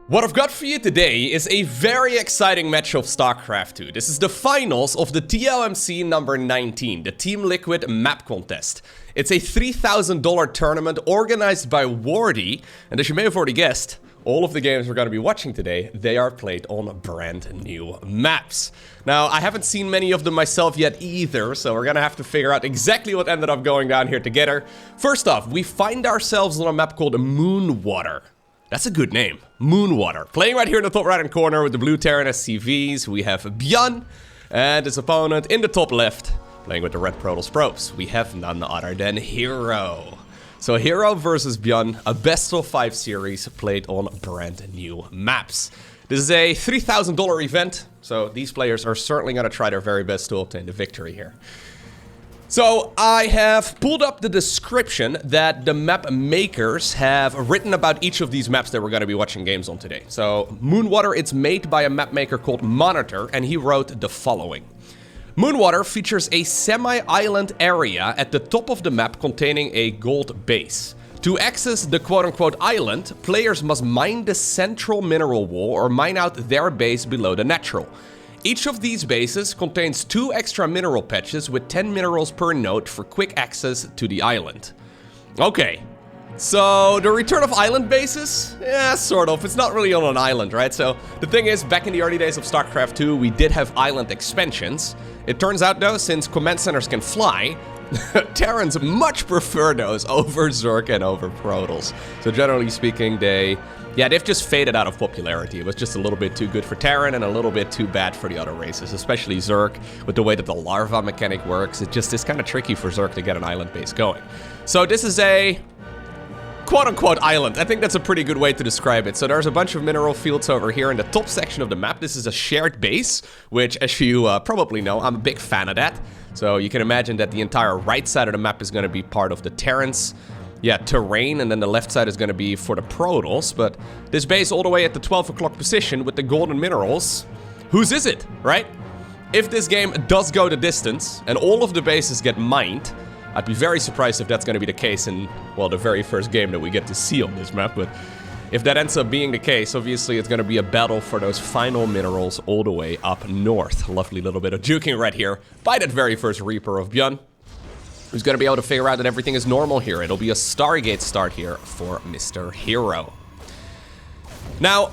What I've got for you today is a very exciting match of StarCraft 2. This is the finals of the TLMC number 19, the Team Liquid map contest. It's a $3,000 tournament organized by Wardy, and as you may have already guessed, all of the games we're going to be watching today, they are played on brand new maps. Now, I haven't seen many of them myself yet either, so we're going to have to figure out exactly what ended up going down here together. First off, we find ourselves on a map called Moonwater. That's a good name, Moonwater. Playing right here in the top right-hand corner with the blue Terran SCVs, we have ByuN, and his opponent in the top left, playing with the red Protoss probes, we have none other than herO. So herO versus ByuN, a best of 5 series played on brand new maps. This is a $3,000 event, so these players are certainly going to try their very best to obtain the victory here. So I have pulled up the description that the map makers have written about each of these maps that we're going to be watching games on today. So Moonwater, it's made by a map maker called Monitor, and he wrote the following. Moonwater features a semi-island area at the top of the map containing a gold base. To access the quote-unquote island, players must mine the central mineral wall or mine out their base below the natural. Each of these bases contains 2 extra mineral patches with 10 minerals per node for quick access to the island. Okay, so the return of island bases? Yeah, sort of. It's not really on an island, right? So the thing is, back in the early days of StarCraft 2, we did have island expansions. It turns out though, since command centers can fly, Terrans much prefer those over Zerg and over Protoss. So generally speaking, they've just faded out of popularity. It was just a little bit too good for Terran and a little bit too bad for the other races, especially Zerg, with the way that the larva mechanic works. It just is kind of tricky for Zerg to get an island base going. So this is a quote-unquote island. I think that's a pretty good way to describe it. So there's a bunch of mineral fields over here in the top section of the map. This is a shared base, which, as you probably know, I'm a big fan of that. So you can imagine that the entire right side of the map is going to be part of the Terrans. Yeah, terrain, and then the left side is going to be for the Protoss, but this base all the way at the 12 o'clock position with the golden minerals, whose is it, right? If this game does go the distance, and all of the bases get mined, I'd be very surprised if that's going to be the case in, well, the very first game that we get to see on this map, but if that ends up being the case, obviously it's going to be a battle for those final minerals all the way up north. Lovely little bit of juking right here by that very first Reaper of ByuN, who's going to be able to figure out that everything is normal here. It'll be a Stargate start here for Mr. herO. Now,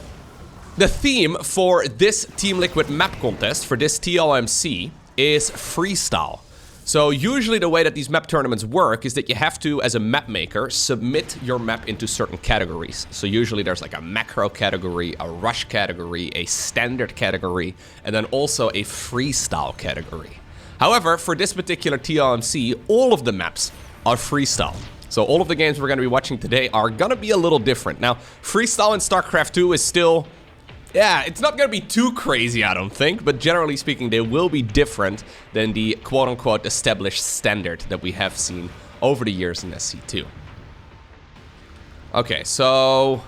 the theme for this Team Liquid map contest, for this TLMC, is freestyle. So usually the way that these map tournaments work is that you have to, as a map maker, submit your map into certain categories. So usually there's like a macro category, a rush category, a standard category, and then also a freestyle category. However, for this particular TLMC, all of the maps are freestyle. So all of the games we're going to be watching today are going to be a little different. Now, freestyle in StarCraft 2 is still, yeah, it's not going to be too crazy, I don't think. But generally speaking, they will be different than the quote-unquote established standard that we have seen over the years in SC2. Okay, so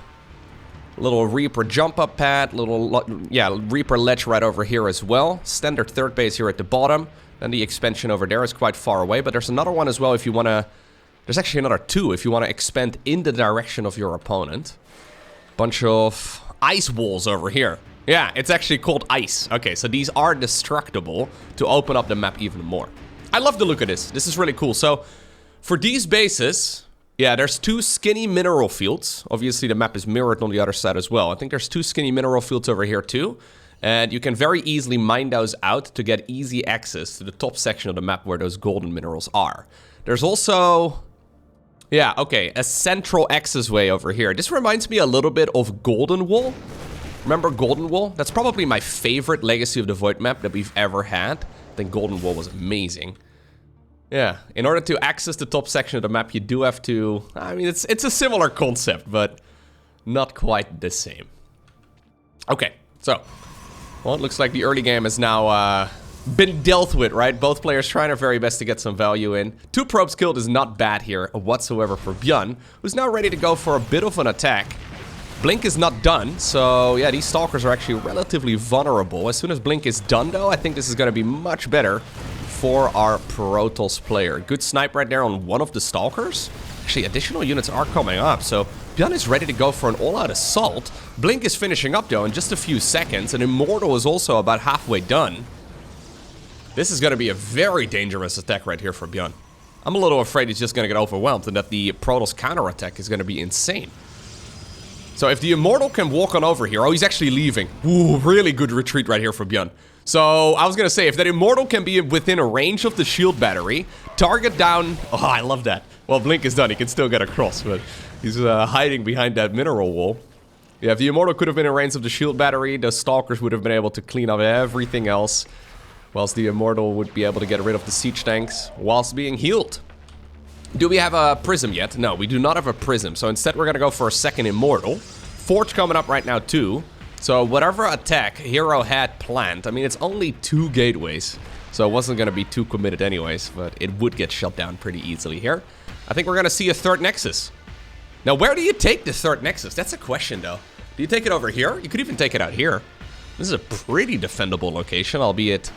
little Reaper jump-up pad, Reaper ledge right over here as well. Standard third base here at the bottom. Then the expansion over there is quite far away, but there's another one as well if you want to... There's actually another 2 if you want to expand in the direction of your opponent. Bunch of ice walls over here. Yeah, it's actually called ice. Okay, so these are destructible to open up the map even more. I love the look of this. This is really cool. So, for these bases, yeah, there's 2 skinny mineral fields. Obviously, the map is mirrored on the other side as well. I think there's 2 skinny mineral fields over here too. And you can very easily mine those out to get easy access to the top section of the map where those golden minerals are. There's also, yeah, okay, a central access way over here. This reminds me a little bit of Golden Wall. Remember Golden Wall? That's probably my favorite Legacy of the Void map that we've ever had. I think Golden Wall was amazing. Yeah, in order to access the top section of the map, you do have to... I mean, it's a similar concept, but not quite the same. Okay, so... Well, it looks like the early game has now been dealt with, right? Both players trying their very best to get some value in. 2 probes killed is not bad here whatsoever for ByuN, who's now ready to go for a bit of an attack. Blink is not done, so yeah, these Stalkers are actually relatively vulnerable. As soon as Blink is done, though, I think this is going to be much better for our Protoss player. Good snipe right there on one of the Stalkers. Actually, additional units are coming up, so ByuN is ready to go for an all-out assault. Blink is finishing up though in just a few seconds, and Immortal is also about halfway done. This is going to be a very dangerous attack right here for ByuN. I'm a little afraid he's just going to get overwhelmed and that the Protoss counterattack is going to be insane. So if the Immortal can walk on over here... Oh, he's actually leaving. Ooh, really good retreat right here for ByuN. So I was going to say, if that Immortal can be within a range of the shield battery, target down... Oh, I love that. Well, Blink is done. He can still get across, but he's hiding behind that mineral wall. Yeah, if the Immortal could have been in range of the shield battery, the Stalkers would have been able to clean up everything else. Whilst the Immortal would be able to get rid of the siege tanks whilst being healed. Do we have a Prism yet? No, we do not have a Prism. So instead we're going to go for a second Immortal. Forge coming up right now too. So whatever attack herO had planned, I mean it's only 2 gateways. So it wasn't going to be too committed anyways, but it would get shut down pretty easily here. I think we're going to see a 3rd Nexus. Now where do you take the 3rd Nexus? That's a question though. Do you take it over here? You could even take it out here. This is a pretty defendable location, albeit...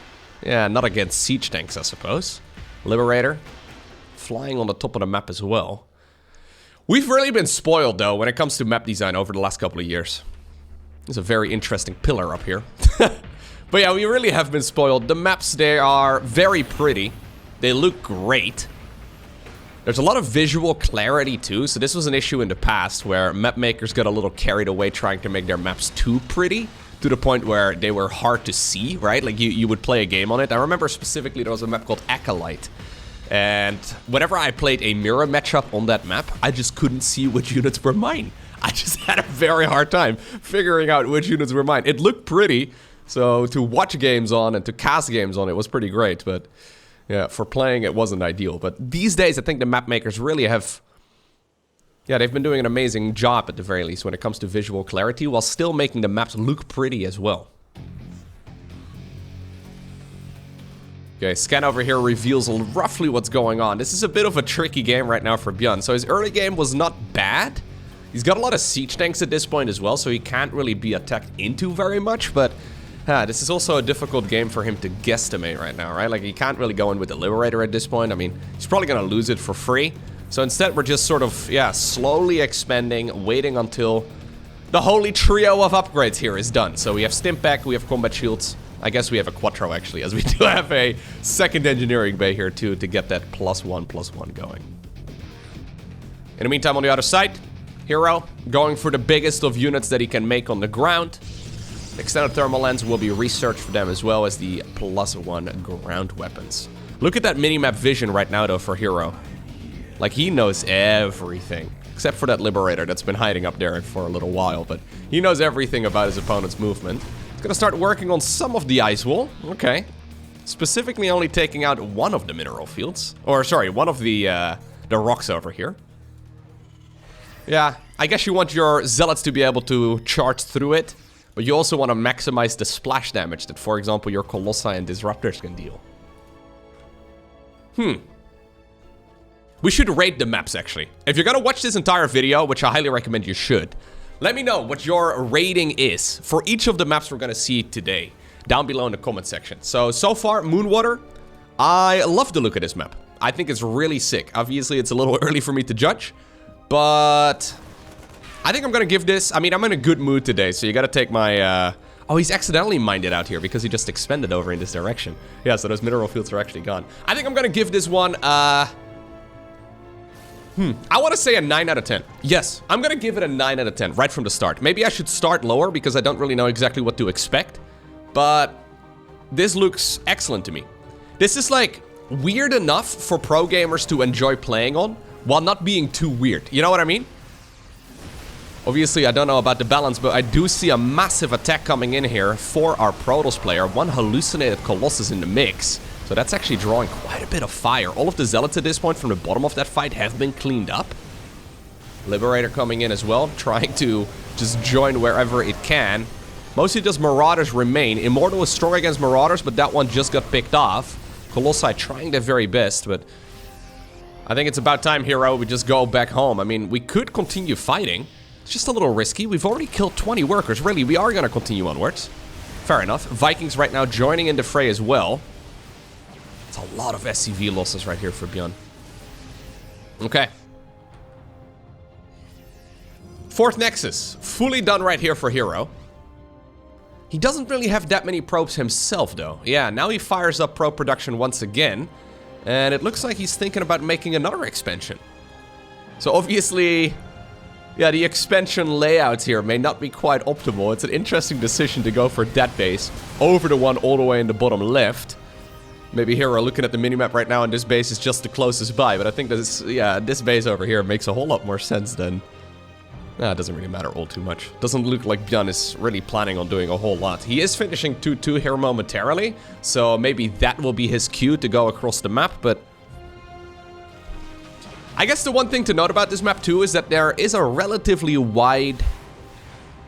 Yeah, not against siege tanks, I suppose. Liberator. Flying on the top of the map as well. We've really been spoiled, though, when it comes to map design over the last couple of years. There's a very interesting pillar up here. But yeah, we really have been spoiled. The maps, they are very pretty. They look great. There's a lot of visual clarity, too. So this was an issue in the past where map makers got a little carried away trying to make their maps too pretty. To the point where they were hard to see, right? Like you would play a game on it. I remember specifically there was a map called Acolyte. And whenever I played a mirror matchup on that map, I just couldn't see which units were mine. I just had a very hard time figuring out which units were mine. It looked pretty, so to watch games on and to cast games on it was pretty great. But yeah, for playing it wasn't ideal. But these days I think the map makers really have... Yeah, they've been doing an amazing job at the very least when it comes to visual clarity, while still making the maps look pretty as well. Okay, scan over here reveals roughly what's going on. This is a bit of a tricky game right now for ByuN. So his early game was not bad. He's got a lot of siege tanks at this point as well, so he can't really be attacked into very much, but this is also a difficult game for him to guesstimate right now, right? Like, he can't really go in with the Liberator at this point. I mean, he's probably gonna lose it for free. So instead, we're just sort of, yeah, slowly expanding, waiting until the holy trio of upgrades here is done. So we have Stimpak, we have Combat Shields. I guess we have a Quattro, actually, as we do have a second engineering bay here, too, to get that +1/+1 going. In the meantime, on the other side, herO going for the biggest of units that he can make on the ground. Extended thermal lens will be researched for them, as well as the +1 ground weapons. Look at that minimap vision right now, though, for herO. Like, he knows everything. Except for that Liberator that's been hiding up there for a little while. But he knows everything about his opponent's movement. He's gonna start working on some of the ice wall. Okay. Specifically only taking out one of the mineral fields. Or, sorry, one of the rocks over here. Yeah, I guess you want your Zealots to be able to charge through it. But you also want to maximize the splash damage that, for example, your Colossi and Disruptors can deal. We should rate the maps, actually. If you're gonna watch this entire video, which I highly recommend you should, let me know what your rating is for each of the maps we're gonna see today, down below in the comment section. So far, Moonwater, I love the look of this map. I think it's really sick. Obviously, it's a little early for me to judge, but I think I'm gonna give this... I mean, I'm in a good mood today, so you gotta take my... Oh, he's accidentally mined it out here because he just expanded over in this direction. Yeah, so those mineral fields are actually gone. I think I'm gonna give this one, I want to say a 9 out of 10. Yes, I'm going to give it a 9 out of 10 right from the start. Maybe I should start lower because I don't really know exactly what to expect. But this looks excellent to me. This is like weird enough for pro gamers to enjoy playing on while not being too weird. You know what I mean? Obviously, I don't know about the balance, but I do see a massive attack coming in here for our Protoss player. One hallucinated Colossus in the mix. So that's actually drawing quite a bit of fire. All of the Zealots at this point from the bottom of that fight have been cleaned up. Liberator coming in as well, trying to just join wherever it can. Mostly just Marauders remain. Immortal is strong against Marauders, but that one just got picked off. Colossi trying their very best, but I think it's about time, herO, we just go back home. I mean, we could continue fighting. It's just a little risky. We've already killed 20 workers. Really, we are going to continue onwards. Fair enough. Vikings right now joining in the fray as well. It's a lot of SCV losses right here for ByuN. Okay. Fourth Nexus, fully done right here for herO. He doesn't really have that many probes himself, though. Yeah, now he fires up probe production once again. And it looks like he's thinking about making another expansion. So obviously, yeah, the expansion layouts here may not be quite optimal. It's an interesting decision to go for that base over the one all the way in the bottom left. Maybe herO looking at the minimap right now, and this base is just the closest by. But I think this, yeah, this base over here makes a whole lot more sense than... Nah, it doesn't really matter all too much. Doesn't look like ByuN is really planning on doing a whole lot. He is finishing 2-2 here momentarily, so maybe that will be his cue to go across the map, but... I guess the one thing to note about this map too is that there is a relatively wide...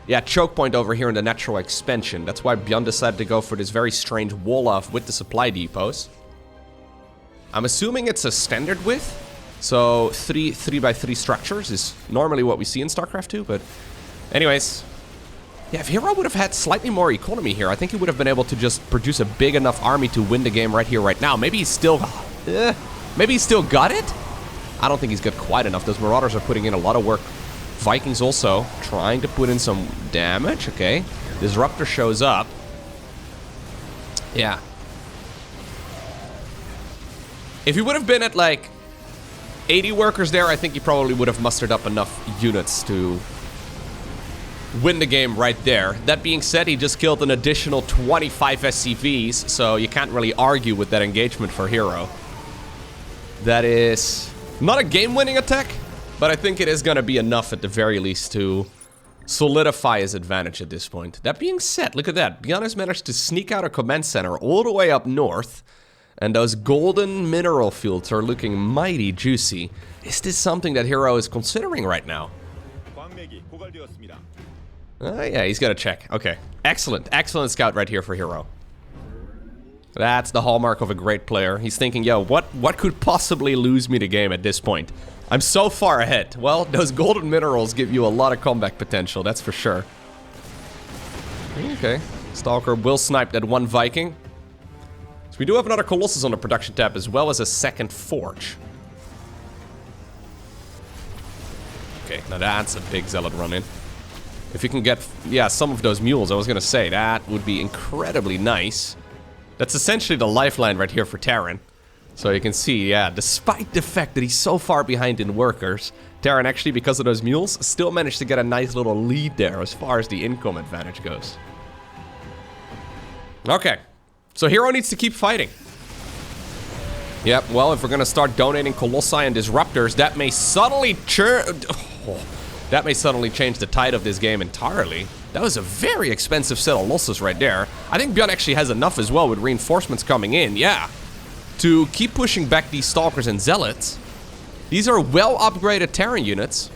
Yeah, choke point over here in the natural expansion. That's why ByuN decided to go for this very strange wall-off with the supply depots. I'm assuming it's a standard width. So 3x3 structures is normally what we see in StarCraft 2, but anyways. Yeah, if herO would have had slightly more economy here, I think he would have been able to just produce a big enough army to win the game right here, right now. Maybe he's still... maybe he's still got it? I don't think he's got quite enough. Those Marauders are putting in a lot of work. Vikings also trying to put in some damage. Okay. Disruptor shows up. Yeah. If he would have been at like 80 workers there, I think he probably would have mustered up enough units to win the game right there. That being said, he just killed an additional 25 SCVs, so you can't really argue with that engagement for herO. That is not a game-winning attack, but I think it is going to be enough at the very least to solidify his advantage at this point. That being said, look at that. ByuN has managed to sneak out a command center all the way up north. And those golden mineral fields are looking mighty juicy. Is this something that herO is considering right now? Yeah, he's got to check. Okay. Excellent. Excellent scout right here for herO. That's the hallmark of a great player. He's thinking, yo, what could possibly lose me the game at this point? I'm so far ahead. Well, those golden minerals give you a lot of comeback potential, that's for sure. Okay. Stalker will snipe that one Viking. So we do have another Colossus on the production tab, as well as a second Forge. Okay, now that's a big Zealot run-in. If you can get, yeah, some of those mules, I was gonna say, that would be incredibly nice. That's essentially the lifeline right here for Terran. So you can see, yeah, despite the fact that he's so far behind in workers, Terran actually, because of those mules, still managed to get a nice little lead there as far as the income advantage goes. Okay. So herO needs to keep fighting. Yep, well, if we're gonna start donating Colossi and Disruptors, that may suddenly that may suddenly change the tide of this game entirely. That was a very expensive set of losses right there. I think ByuN actually has enough as well with reinforcements coming in, yeah, to keep pushing back these Stalkers and Zealots. These are well-upgraded Terran units.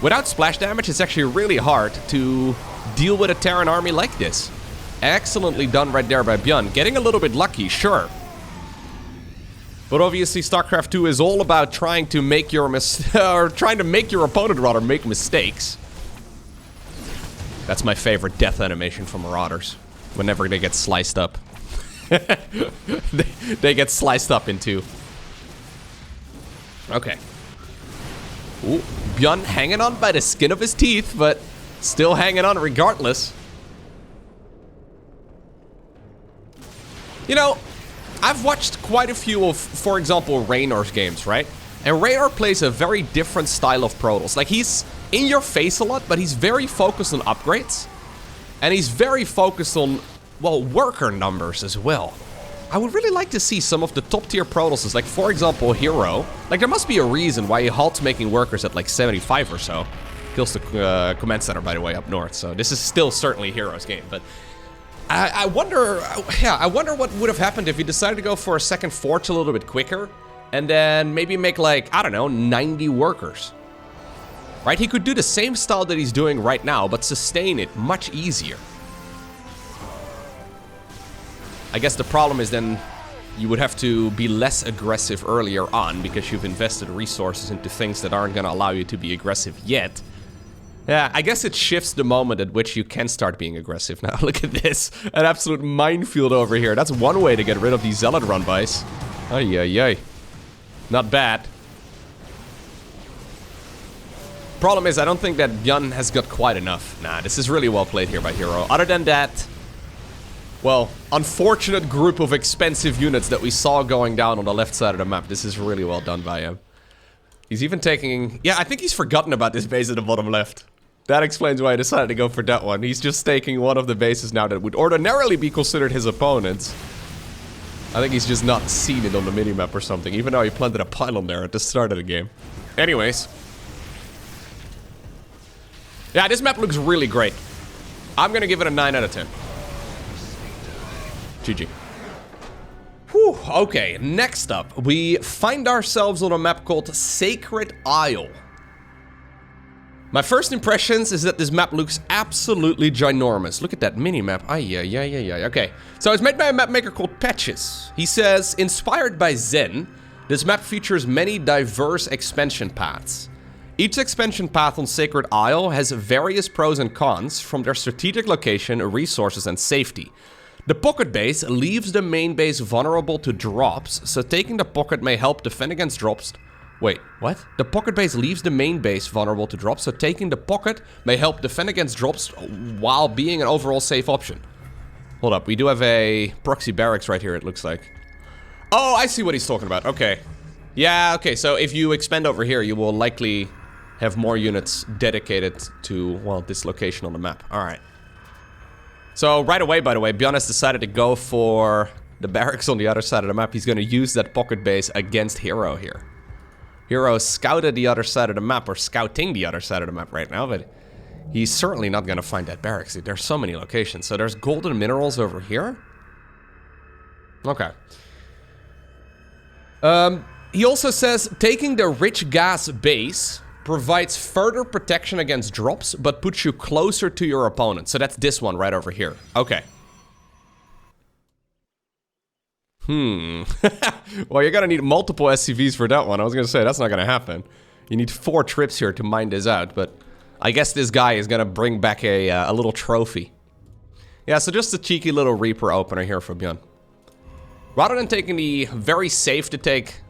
Without splash damage, it's actually really hard to deal with a Terran army like this. Excellently done right there by ByuN. Getting a little bit lucky, sure. But obviously StarCraft 2 is all about trying to make your opponent rather make mistakes. That's my favorite death animation from Marauders. Whenever they get sliced up. they get sliced up in two. Okay. Ooh, ByuN hanging on by the skin of his teeth, but still hanging on regardless. You know, I've watched quite a few of, for example, Raynor's games, right? And Raynor plays a very different style of Protoss. Like, he's in your face a lot, but he's very focused on upgrades. And he's very focused on, well, worker numbers as well. I would really like to see some of the top tier Protosses, like, for example, herO. Like, there must be a reason why he halts making workers at, like, 75 or so. Kills the command center, by the way, up north. So this is still certainly herO's game, but... I wonder what would have happened if he decided to go for a second Forge a little bit quicker, and then maybe make like, I don't know, 90 workers. Right? He could do the same style that he's doing right now, but sustain it much easier. I guess the problem is then you would have to be less aggressive earlier on, because you've invested resources into things that aren't going to allow you to be aggressive yet. Yeah, I guess it shifts the moment at which you can start being aggressive now. Look at this. An absolute minefield over here. That's one way to get rid of these Zealot run-bys. Ay, ay, ay. Not bad. problem is I don't think that ByuN has got quite enough. Nah, this is really well played here by herO. Other than that, well, unfortunate group of expensive units that we saw going down on the left side of the map. This is really well done by him. He's even taking... Yeah, I think he's forgotten about this base at the bottom left. That explains why I decided to go for that one. He's just taking one of the bases now that would ordinarily be considered his opponent's. I think he's just not seen it on the minimap or something, even though he planted a pylon there at the start of the game. Anyways. Yeah, this map looks really great. I'm gonna give it a 9 out of 10. GG. Whew, okay, next up, we find ourselves on a map called Sacred Isle. My first impressions is that this map looks absolutely ginormous. Look at that mini-map. Okay. So it's made by a map maker called Patches. He says, inspired by Zen, this map features many diverse expansion paths. Each expansion path on Sacred Isle has various pros and cons from their strategic location, resources, and safety. The pocket base leaves the main base vulnerable to drops, so taking the pocket may help defend against drops. Wait, what? The pocket base leaves the main base vulnerable to drops, so taking the pocket may help defend against drops while being an overall safe option. Hold up, we do have a proxy barracks right here, it looks like. Oh, I see what he's talking about. Okay. Yeah, okay, so if you expand over here, you will likely have more units dedicated to, well, this location on the map. Alright. So, right away, by the way, ByuN has decided to go for the barracks on the other side of the map. He's going to use that pocket base against herO here. herO scouted the other side of the map, or scouting the other side of the map right now, but he's certainly not going to find that barracks. There's so many locations. So there's golden minerals over here. Okay. He also says, taking the rich gas base provides further protection against drops, but puts you closer to your opponent. So that's this one right over here. Okay. Well, you're gonna need multiple SCVs for that one. I was gonna say, that's not gonna happen. You need 4 trips here to mine this out, but I guess this guy is gonna bring back a little trophy. Yeah, so just a cheeky little Reaper opener here for ByuN. Rather than taking the very safe to take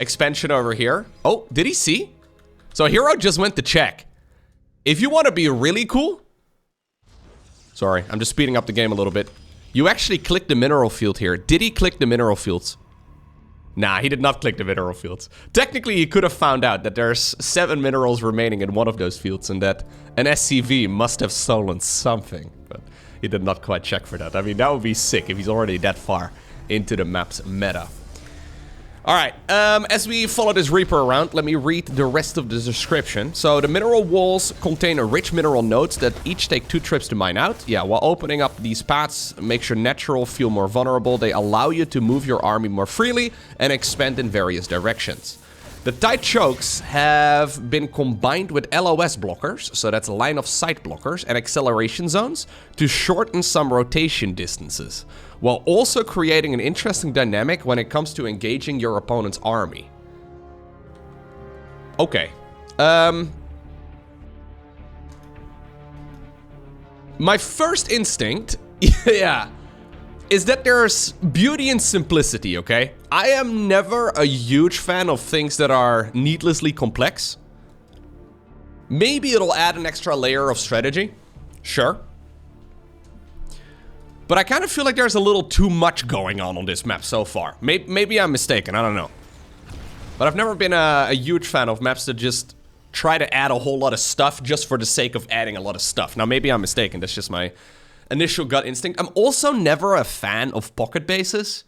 expansion over here. Oh, did he see? So herO just went to check. If you want to be really cool... Sorry, I'm just speeding up the game a little bit. You actually click the mineral field here. Did he click the mineral fields? Nah, he did not click the mineral fields. Technically, he could have found out that there's 7 minerals remaining in one of those fields and that an SCV must have stolen something. But he did not quite check for that. I mean, that would be sick if he's already that far into the map's meta. Alright, as we follow this Reaper around, let me read the rest of the description. So, the mineral walls contain rich mineral nodes that each take 2 trips to mine out. Yeah, while opening up these paths makes your natural feel more vulnerable. They allow you to move your army more freely and expand in various directions. The tight chokes have been combined with LOS blockers, so that's line of sight blockers, and acceleration zones to shorten some rotation distances, while also creating an interesting dynamic when it comes to engaging your opponent's army. Okay. My first instinct, yeah, is that there's beauty in simplicity, okay? I am never a huge fan of things that are needlessly complex. Maybe it'll add an extra layer of strategy. Sure. But I kind of feel like there's a little too much going on this map so far. Maybe I'm mistaken, I don't know. But I've never been a huge fan of maps that just try to add a whole lot of stuff just for the sake of adding a lot of stuff. Now, maybe I'm mistaken, that's just my initial gut instinct. I'm also never a fan of pocket bases.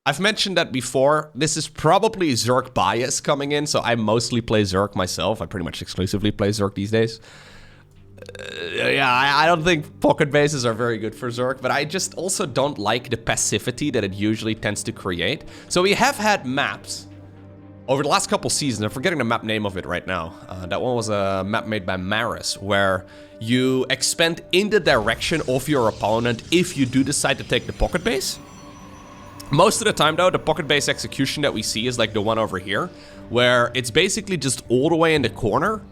I've mentioned that before. This is probably Zerg bias coming in, so I mostly play Zerg myself. I pretty much exclusively play Zerg these days. Yeah, I don't think pocket bases are very good for Zerg, but I just also don't like the passivity that it usually tends to create. So we have had maps over the last couple seasons. I'm forgetting the map name of it right now. That one was a map made by Maris, where you expand in the direction of your opponent if you do decide to take the pocket base. Most of the time, though, the pocket base execution that we see is like the one over here, where it's basically just all the way in the corner,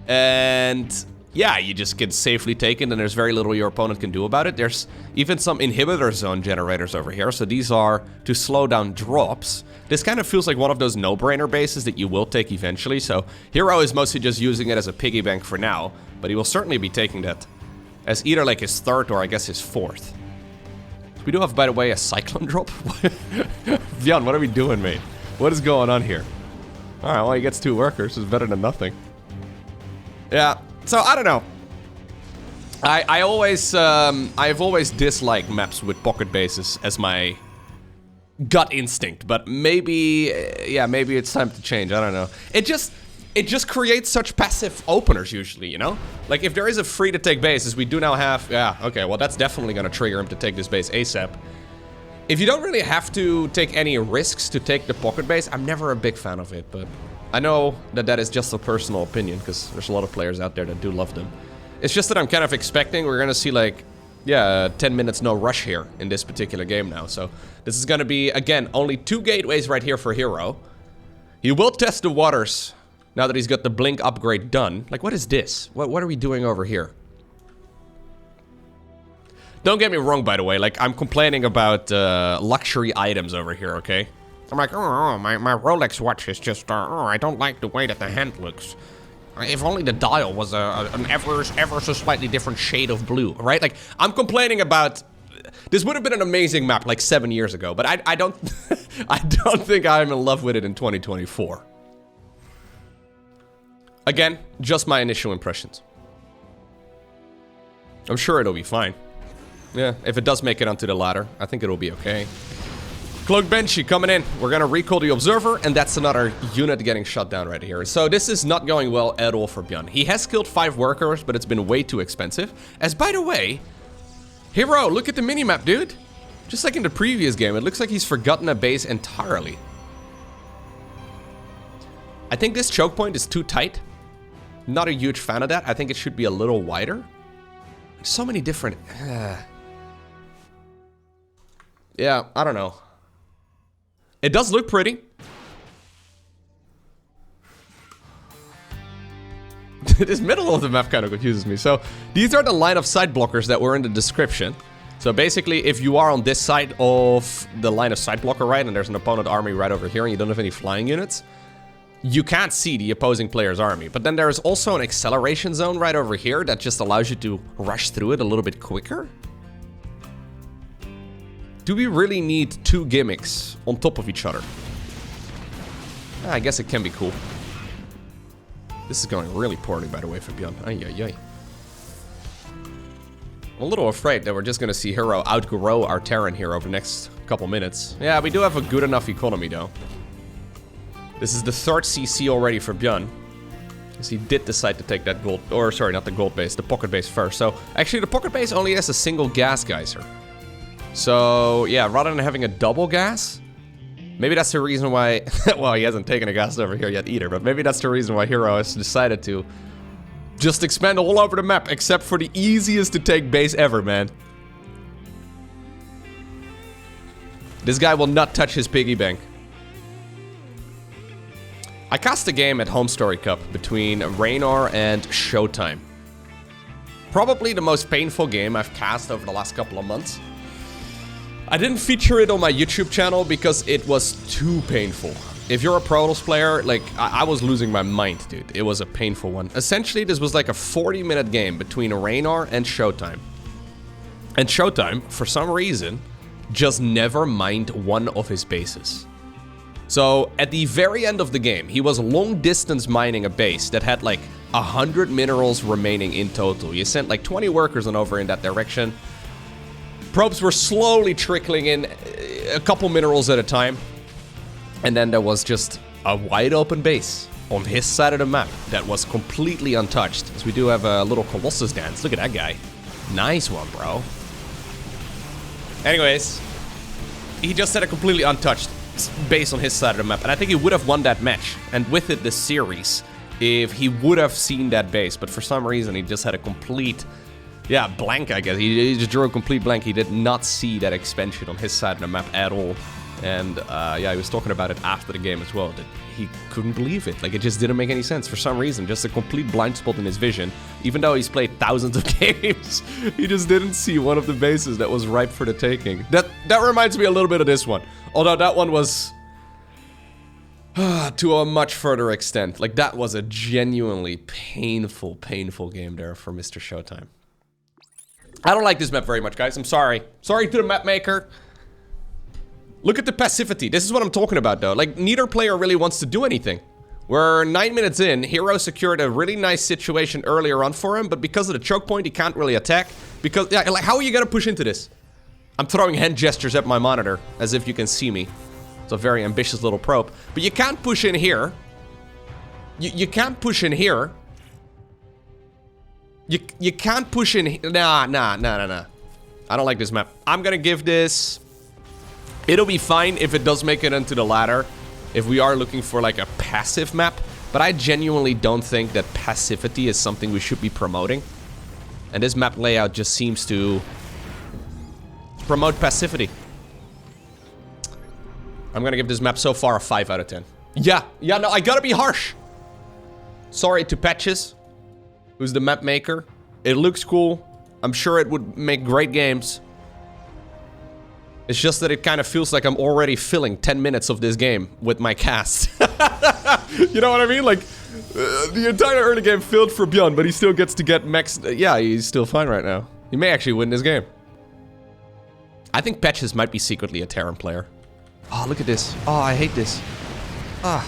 and yeah, you just get safely taken and there's very little your opponent can do about it. There's even some inhibitor zone generators over here. So these are to slow down drops. This kind of feels like one of those no-brainer bases that you will take eventually. So herO is mostly just using it as a piggy bank for now. But he will certainly be taking that as either like his third or I guess his fourth. We do have, by the way, a cyclone drop. ByuN, what are we doing, mate? What is going on here? Alright, well, he gets 2 workers. It's better than nothing. Yeah, so I don't know. I've always disliked maps with pocket bases as my gut instinct, but maybe, yeah, maybe it's time to change. I don't know. It just creates such passive openers usually, you know? Like if there is a free to take base, as we do now have, yeah, okay, well that's definitely gonna trigger him to take this base ASAP. If you don't really have to take any risks to take the pocket base, I'm never a big fan of it, but I know that that is just a personal opinion, because there's a lot of players out there that do love them. It's just that I'm kind of expecting we're gonna see like, yeah, 10 minutes no rush here in this particular game now. So this is gonna be, again, only 2 gateways right here for herO. He will test the waters now that he's got the blink upgrade done. Like, what is this? What are we doing over here? Don't get me wrong, by the way, like, I'm complaining about luxury items over here, okay? I'm like, oh, my Rolex watch is just, oh, I don't like the way that the hand looks. If only the dial was an ever so slightly different shade of blue, right? Like, I'm complaining about... This would have been an amazing map like 7 years ago, but I don't... I don't think I'm in love with it in 2024. Again, just my initial impressions. I'm sure it'll be fine. Yeah, if it does make it onto the ladder, I think it'll be okay. Cloak Banshee coming in. We're gonna recall the Observer, and that's another unit getting shut down right here. So this is not going well at all for ByuN. He has killed 5 workers, but it's been way too expensive. As by the way, herO, look at the minimap, dude. Just like in the previous game, it looks like he's forgotten a base entirely. I think this choke point is too tight. Not a huge fan of that. I think it should be a little wider. So many different... yeah, I don't know. It does look pretty. This middle of the map kind of confuses me. So, these are the line of sight blockers that were in the description. So basically, if you are on this side of the line of sight blocker, right, and there's an opponent army right over here, and you don't have any flying units, you can't see the opposing player's army. But then there's also an acceleration zone right over here that just allows you to rush through it a little bit quicker. Do we really need 2 gimmicks on top of each other? I guess it can be cool. This is going really poorly, by the way, for ByuN. Ay, ay, ay. I'm a little afraid that we're just going to see herO outgrow our Terran here over the next couple minutes. Yeah, we do have a good enough economy, though. This is the 3rd CC already for ByuN. Because he did decide to take that gold... Or, sorry, not the gold base, the pocket base first. So, actually, the pocket base only has a single gas geyser. So, yeah, rather than having a double gas... Maybe that's the reason why... well, he hasn't taken a gas over here yet either, but maybe that's the reason why herO has decided to just expand all over the map, except for the easiest to take base ever, man. This guy will not touch his piggy bank. I cast a game at Home Story Cup between Raynor and Showtime. Probably the most painful game I've cast over the last couple of months. I didn't feature it on my YouTube channel because it was too painful. If you're a Protoss player, like, I was losing my mind, dude. It was a painful one. Essentially, this was like a 40-minute game between Raynor and Showtime. And Showtime, for some reason, just never mined one of his bases. So, at the very end of the game, he was long-distance mining a base that had like 100 minerals remaining in total. He sent like 20 workers on over in that direction. Probes were slowly trickling in, a couple minerals at a time. And then there was just a wide open base on his side of the map that was completely untouched. As we do have a little Colossus dance. Look at that guy. Nice one, bro. Anyways, he just had a completely untouched base on his side of the map. And I think he would have won that match. And with it, this series, if he would have seen that base. But for some reason, he just had a complete... yeah, blank, I guess. He just drew a complete blank. He did not see that expansion on his side of the map at all. And yeah, he was talking about it after the game as well, that he couldn't believe it. Like, it just didn't make any sense for some reason. Just a complete blind spot in his vision. Even though he's played thousands of games, he just didn't see one of the bases that was ripe for the taking. That reminds me a little bit of this one. Although that one was to a much further extent. Like, that was a genuinely painful, painful game there for Mr. Showtime. I don't like this map very much, guys. I'm sorry. Sorry to the map maker. Look at the passivity. This is what I'm talking about, though. Like, neither player really wants to do anything. We're 9 minutes in. herO secured a really nice situation earlier on for him, but because of the choke point, he can't really attack. Because, yeah, like, how are you gonna push into this? I'm throwing hand gestures at my monitor, as if you can see me. It's a very ambitious little probe. But you can't push in here. You can't push in here. You can't push in... Nah. I don't like this map. I'm gonna give this... It'll be fine if it does make it into the ladder, if we are looking for like a passive map. But I genuinely don't think that passivity is something we should be promoting. And this map layout just seems to promote passivity. I'm gonna give this map so far a 5 out of 10. Yeah, no, I gotta be harsh. Sorry to Patches, who's the map maker. It looks cool. I'm sure it would make great games. It's just that it kind of feels like I'm already filling 10 minutes of this game with my cast. You know what I mean? Like, the entire early game filled for ByuN, but he still gets to get max... Yeah, he's still fine right now. He may actually win this game. I think Patches might be secretly a Terran player. Oh, look at this. Oh, I hate this. Ah.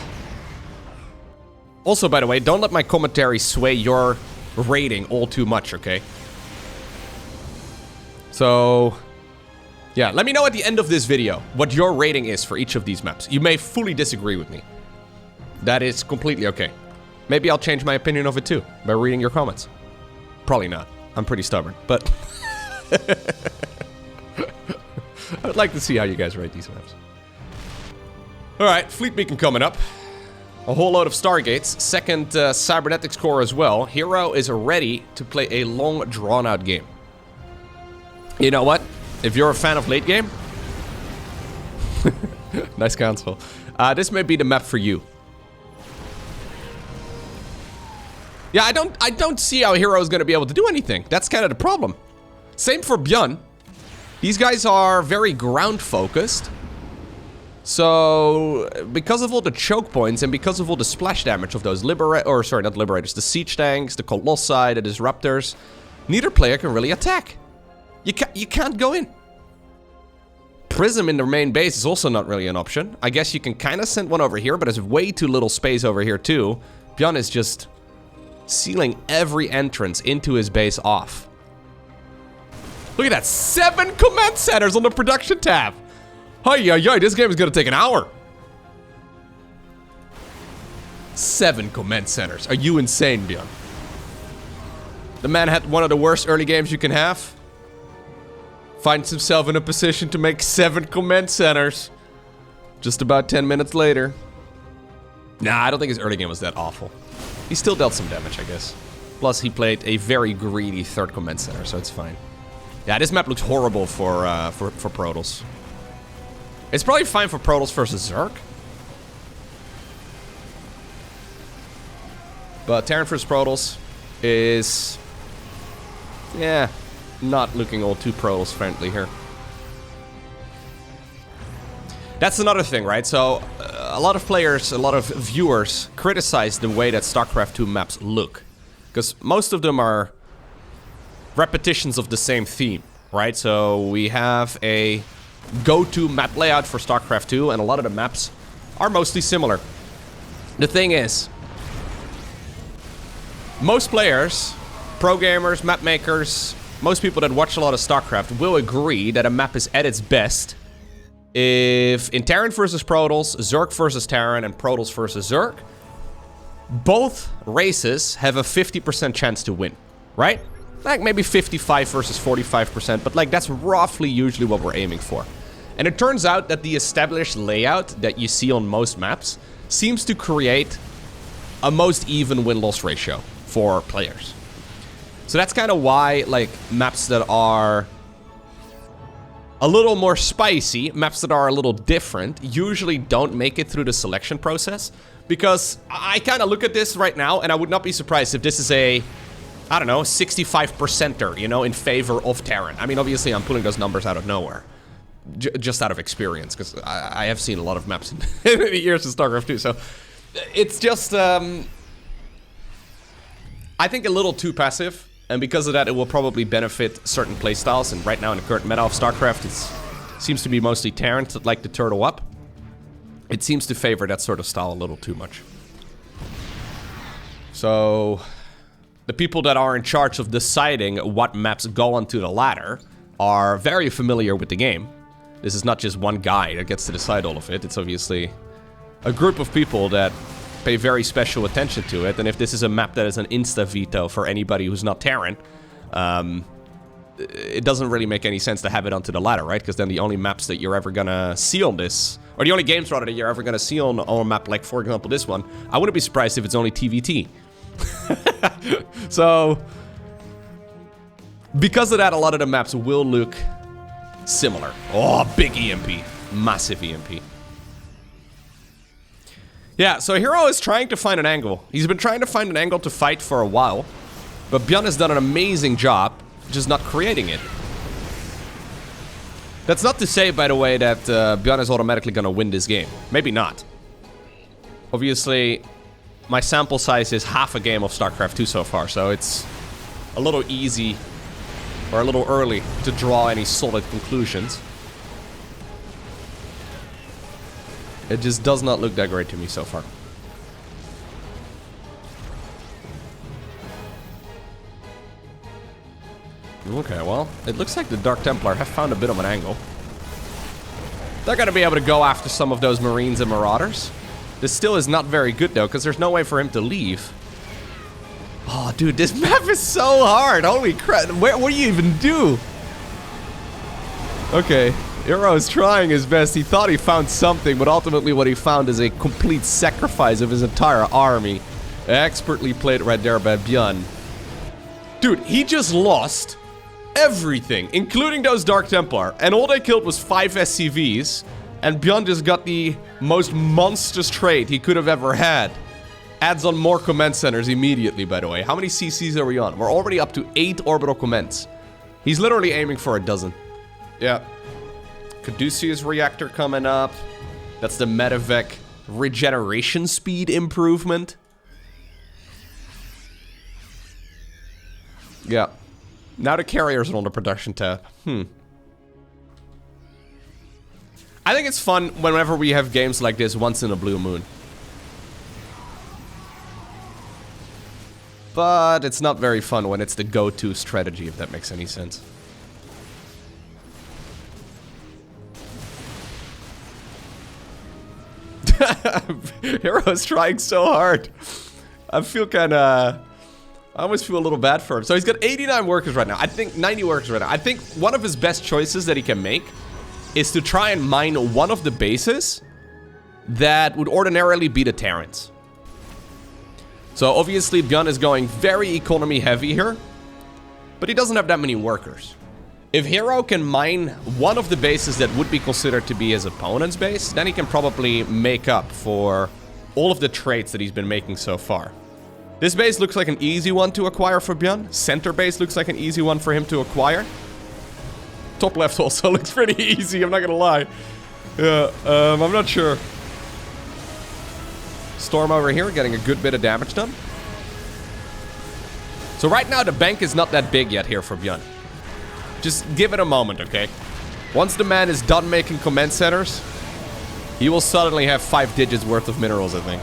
Also, by the way, don't let my commentary sway your rating all too much, okay? So... yeah, let me know at the end of this video what your rating is for each of these maps. You may fully disagree with me. That is completely okay. Maybe I'll change my opinion of it too, by reading your comments. Probably not. I'm pretty stubborn, but... I'd like to see how you guys rate these maps. Alright, Fleet Beacon coming up. A whole load of Stargates. Second Cybernetics core as well. herO is ready to play a long, drawn-out game. You know what? If you're a fan of late game, nice counsel. This may be the map for you. Yeah, I don't see how herO is going to be able to do anything. That's kind of the problem. Same for ByuN. These guys are very ground focused. So, because of all the choke points and because of all the splash damage of those not liberators, the siege tanks, the colossi, the disruptors, neither player can really attack. You can't go in. Prism in their main base is also not really an option. I guess you can kind of send one over here, but there's way too little space over here too. ByuN is just sealing every entrance into his base off. Look at that, 7 command centers on the production tab. Hi, this game is gonna take an hour. 7 command centers. Are you insane, ByuN? The man had one of the worst early games you can have. Finds himself in a position to make 7 command centers. Just about 10 minutes later. Nah, I don't think his early game was that awful. He still dealt some damage, I guess. Plus, he played a very greedy 3rd command center, so it's fine. Yeah, this map looks horrible for Protoss. It's probably fine for Protoss versus Zerg. But Terran versus Protoss is... yeah, not looking all too Protoss friendly here. That's another thing, right? So, a lot of players, a lot of viewers criticize the way that StarCraft 2 maps look. Because most of them are repetitions of the same theme, right? So, we have a go-to map layout for StarCraft 2, and a lot of the maps are mostly similar. The thing is, most players, pro gamers, map makers, most people that watch a lot of StarCraft will agree that a map is at its best if in Terran versus Protoss, Zerg versus Terran, and Protoss versus Zerg, both races have a 50% chance to win, right? Like maybe 55 versus 45%, but like that's roughly usually what we're aiming for. And it turns out that the established layout that you see on most maps seems to create a most even win-loss ratio for players. So that's kind of why, like, maps that are a little more spicy, maps that are a little different, usually don't make it through the selection process. Because I kind of look at this right now, and I would not be surprised if this is a, I don't know, 65%er, you know, in favor of Terran. I mean, obviously, I'm pulling those numbers out of nowhere. Just out of experience, because I have seen a lot of maps in the years of StarCraft 2, so... It's just, I think a little too passive. And because of that, it will probably benefit certain playstyles. And right now in the current meta of StarCraft, it seems to be mostly Terrans that like to turtle up. It seems to favor that sort of style a little too much. So, the people that are in charge of deciding what maps go onto the ladder are very familiar with the game. This is not just one guy that gets to decide all of it. It's obviously a group of people that pay very special attention to it, and if this is a map that is an insta-veto for anybody who's not Terran, it doesn't really make any sense to have it onto the ladder, right? Because then the only maps that you're ever gonna see on this, or the only games, rather, that you're ever gonna see on a map, like, for example, this one, I wouldn't be surprised if it's only TVT. So, because of that, a lot of the maps will look similar. Oh, big EMP. Massive EMP. Yeah, so herO is trying to find an angle. He's been trying to find an angle to fight for a while, but ByuN has done an amazing job just not creating it. That's not to say, by the way, that ByuN is automatically gonna win this game. Maybe not. Obviously, my sample size is half a game of StarCraft 2 so far, so it's a little easy, or a little early, to draw any solid conclusions. It just does not look that great to me so far. Okay, well, it looks like the Dark Templar have found a bit of an angle. They're gonna be able to go after some of those Marines and Marauders. This still is not very good, though, because there's no way for him to leave. Oh, dude, this map is so hard. Holy crap. What do you even do? Okay. herO is trying his best. He thought he found something, but ultimately what he found is a complete sacrifice of his entire army. Expertly played right there by ByuN. Dude, he just lost everything, including those Dark Templar. And all they killed was 5 SCVs. And ByuN just got the most monstrous trade he could have ever had. Adds on more command centers immediately, by the way. How many CCs are we on? We're already up to 8 orbital commands. He's literally aiming for a dozen. Yeah. Caduceus reactor coming up. That's the Medevac regeneration speed improvement. Yeah. Now the carriers are on the production tab. I think it's fun whenever we have games like this once in a blue moon. But it's not very fun when it's the go-to strategy, if that makes any sense. herO's trying so hard. I feel kinda... I almost feel a little bad for him. So he's got 89 workers right now. I think 90 workers right now. I think one of his best choices that he can make is to try and mine one of the bases that would ordinarily be the Terrans. So obviously ByuN is going very economy heavy here, but he doesn't have that many workers. If herO can mine one of the bases that would be considered to be his opponent's base, then he can probably make up for all of the trades that he's been making so far. This base looks like an easy one to acquire for ByuN. Center base looks like an easy one for him to acquire. Top left also looks pretty easy, I'm not gonna lie. Yeah, I'm not sure. Storm over here, getting a good bit of damage done. So right now the bank is not that big yet here for ByuN. Just give it a moment, okay? Once the man is done making command centers, he will suddenly have 5 digits worth of minerals, I think.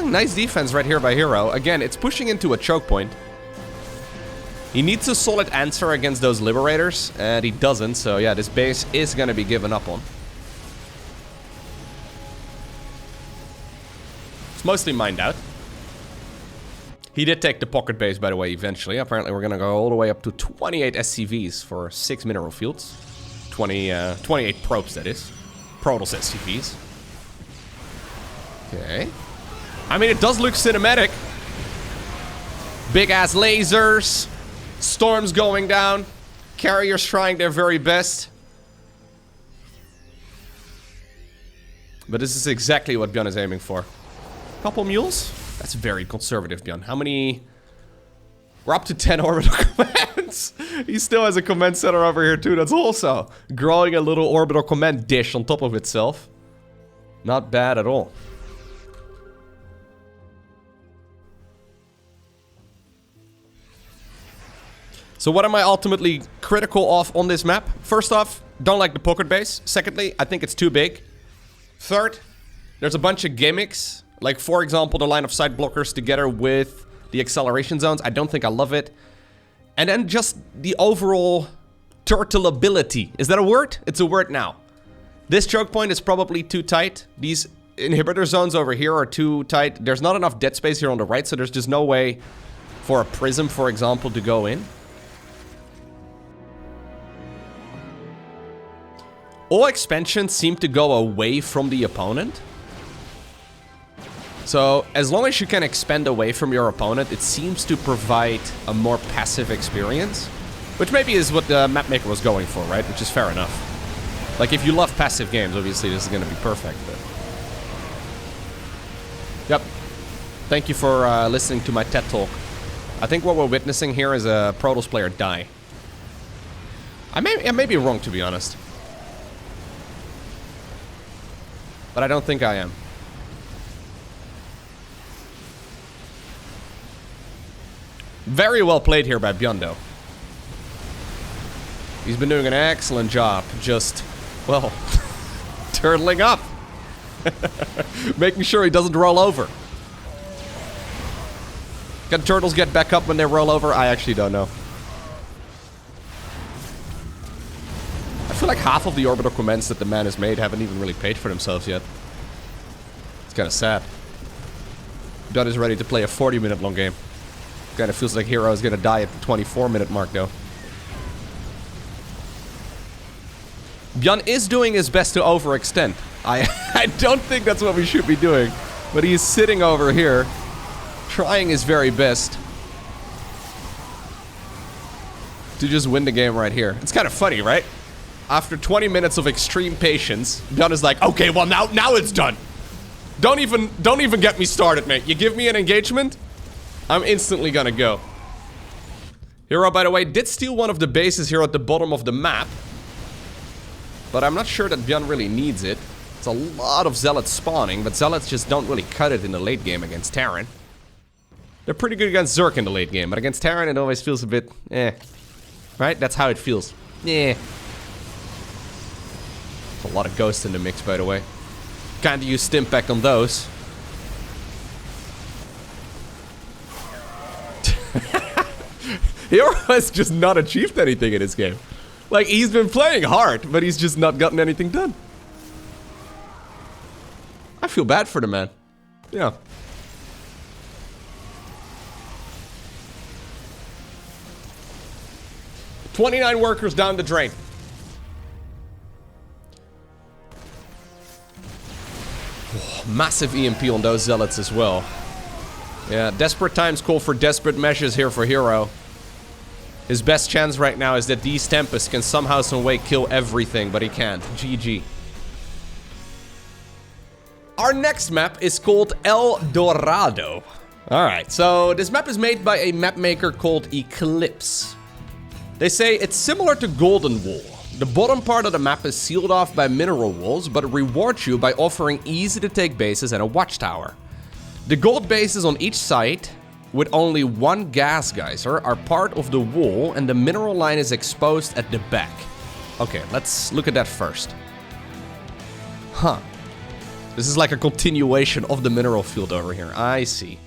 Nice defense right here by herO. Again, it's pushing into a choke point. He needs a solid answer against those Liberators, and he doesn't, so yeah, this base is gonna be given up on. It's mostly mined out. He did take the pocket base, by the way, eventually. Apparently, we're gonna go all the way up to 28 SCVs for 6 mineral fields. 28 probes, that is. Protoss SCVs. Okay. I mean, it does look cinematic. Big-ass lasers. Storms going down. Carriers trying their very best. But this is exactly what ByuN is aiming for. Couple mules? That's very conservative, ByuN. How many... We're up to 10 orbital commands. He still has a command center over here too. That's also growing a little orbital command dish on top of itself. Not bad at all. So what am I ultimately critical of on this map? First off, don't like the pocket base. Secondly, I think it's too big. Third, there's a bunch of gimmicks. Like, for example, the line of sight blockers together with the acceleration zones. I don't think I love it. And then just the overall turtleability. Is that a word? It's a word now. This choke point is probably too tight. These inhibitor zones over here are too tight. There's not enough dead space here on the right, so there's just no way for a prism, for example, to go in. All expansions seem to go away from the opponent. So, as long as you can expand away from your opponent, it seems to provide a more passive experience. Which maybe is what the mapmaker was going for, right? Which is fair enough. Like, if you love passive games, obviously this is going to be perfect, but... Yep. Thank you for listening to my TED Talk. I think what we're witnessing here is a Protoss player die. I may be wrong, to be honest. But I don't think I am. Very well played here by ByuN, though. He's been doing an excellent job, just, well, turtling up. Making sure he doesn't roll over. Can turtles get back up when they roll over? I actually don't know. I feel like half of the orbital commands that the man has made haven't even really paid for themselves yet. It's kind of sad. ByuN is ready to play a 40-minute long game. Kind of feels like herO is gonna die at the 24-minute mark, though. ByuN is doing his best to overextend. I don't think that's what we should be doing. But he's sitting over here, trying his very best to just win the game right here. It's kind of funny, right? After 20 minutes of extreme patience, ByuN is like, okay, well now it's done. Don't even get me started, mate. You give me an engagement, I'm instantly gonna go. herO, by the way, did steal one of the bases here at the bottom of the map. But I'm not sure that ByuN really needs it. It's a lot of Zealots spawning, but Zealots just don't really cut it in the late game against Terran. They're pretty good against Zerg in the late game, but against Terran it always feels a bit, eh. Right? That's how it feels. Eh. There's a lot of ghosts in the mix, by the way. Can't use Stimpact on those. herO has just not achieved anything in this game. Like, he's been playing hard, but he's just not gotten anything done. I feel bad for the man. Yeah. $29 workers down the drain. Oh, massive EMP on those Zealots as well. Yeah, desperate times call for desperate measures here for herO. His best chance right now is that these Tempests can somehow, some way kill everything, but he can't. GG. Our next map is called El Dorado. Alright, so this map is made by a map maker called Eclipse. They say it's similar to Golden Wall. The bottom part of the map is sealed off by mineral walls, but it rewards you by offering easy-to-take bases and a watchtower. The gold bases on each side, with only one gas geyser, are part of the wall, and the mineral line is exposed at the back. Okay, let's look at that first. Huh. This is like a continuation of the mineral field over here. I see.